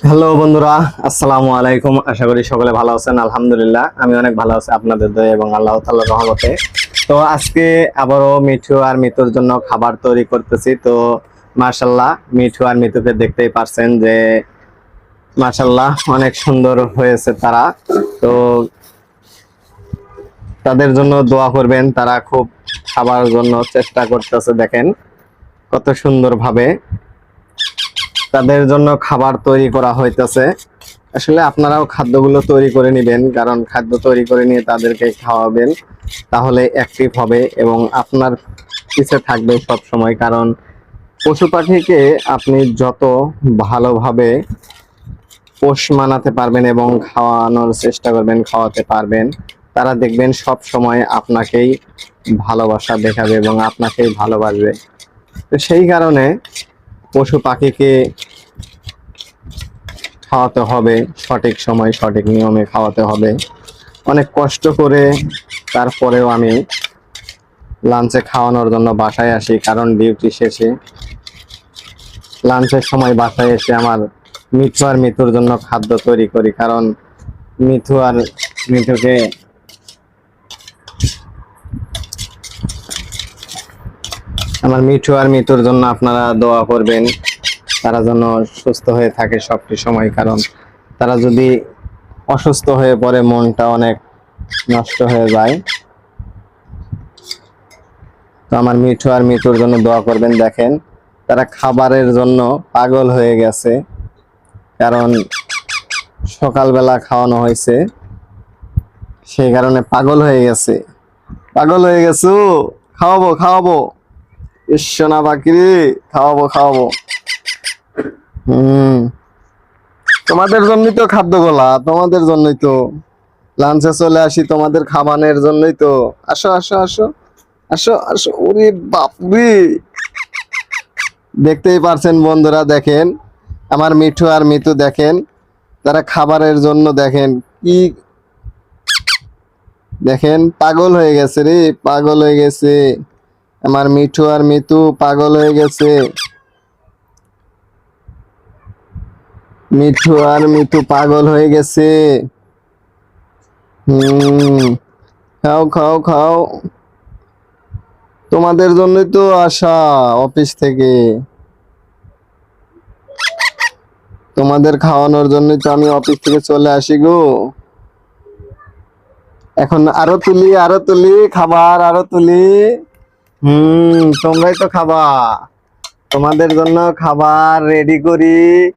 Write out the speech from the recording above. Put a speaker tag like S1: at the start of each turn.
S1: Hello বন্ধুরা, আসসালামু আলাইকুম। আশা করি সকলে ভালো আছেন। আলহামদুলিল্লাহ আমি অনেক ভালো আছি আপনাদের দয়া এবং আল্লাহ তাআলার রহমতে। তো আজকে আবারও মিঠু আর মিতুর জন্য খাবার তৈরি করতেছি। তো মাশাআল্লাহ, মিঠু আর মিতুকে দেখতেই পারছেন যে মাশাআল্লাহ অনেক সুন্দর হয়েছে তারা। তো তাদের জন্য দোয়া করবেন, তারা খুব খাবার জন্য চেষ্টা করতেছে। দেখেন কত সুন্দর ভাবে তাদের জন্য খাবার তৈরি করা হইতেছে। আসলে আপনারাও খাদ্যগুলো তৈরি করে নেবেন, কারণ খাদ্য তৈরি করে নিয়ে তাদেরকে খাওয়াবেন, তাহলে অ্যাক্টিভ হবে এবং আপনার পিছে থাকবে সব সময়। কারণ পশু পাখিকে আপনি যত ভালোভাবে পোষ মানাতে পারবেন এবং খাওয়ানোর চেষ্টা করবেন, খাওয়াতে পারবেন, তারা দেখবেন সব সময় আপনাকেই ভালোবাসা দেখাবে এবং আপনাকেই ভালোবাসবে। তো সেই কারণে পশু পাখিকে খাওয়াতে হবে, সঠিক সময় সঠিক নিয়মে খাওয়াতে হবে। অনেক কষ্ট করে তারপরেও আমি লাঞ্চে খাওয়ানোর জন্য বাসায় আসি, কারণ ডিউটি শেষে লাঞ্চের সময় বাসায় এসে আমার মিঠু আর মিতুর জন্য খাদ্য তৈরি করি। কারণ মিঠু আর মিতুকে আমার মিঠু আর মিতুর জন্য আপনারা দোয়া করবেন, তারা যেন সুস্থ হয়ে থাকে সবটি সময়। কারণ তারা যদি অসুস্থ হয়ে পড়ে মনটা অনেক নষ্ট হয়ে যায়। তো আমার মিঠু আর মিতুর জন্য দোয়া করবেন। দেখেন তারা খাবারের জন্য পাগল হয়ে গেছে, কারণ সকালবেলা খাওয়ানো হয়েছে, সেই কারণে পাগল হয়ে গেছে। পাগল হয়ে গেছো, খাওয়াবো খাওয়াবো, ঈশ্বনা বাকিরি, খাওয়াবো খাওয়াবো। হুম, তোমাদের জন্যই তো খাদ্যগুলা, তোমাদের জন্যই তো লাঞ্চে চলে আসি, তোমাদের খাবানের জন্যই তো। আসো আসো আসো আসো আসো। ওরে বাপরে, দেখতেই পারছেন বন্ধুরা, দেখেন আমার মিঠু আর মিতু, দেখেন তারা খাবারের জন্য দেখেন কি, দেখেন পাগল হয়ে গেছে রে, পাগল হয়ে গেছে। আমার মিঠু আর মিতু পাগল হয়ে গেছে। মিঠু আর মিতু পাগল হয়ে গেছে। হুম, খাও খাও খাও, তোমাদের জন্যই তো আসা অফিস থেকে, তোমাদের খাওয়ানোর জন্যই তো আমি অফিস থেকে চলে আসি গো। এখন আরো তুলি, আরো তুলি খাবার, আরো তুলি। তোমরাই তো খাবা, তোমাদের জন্য খাবার রেডি করি।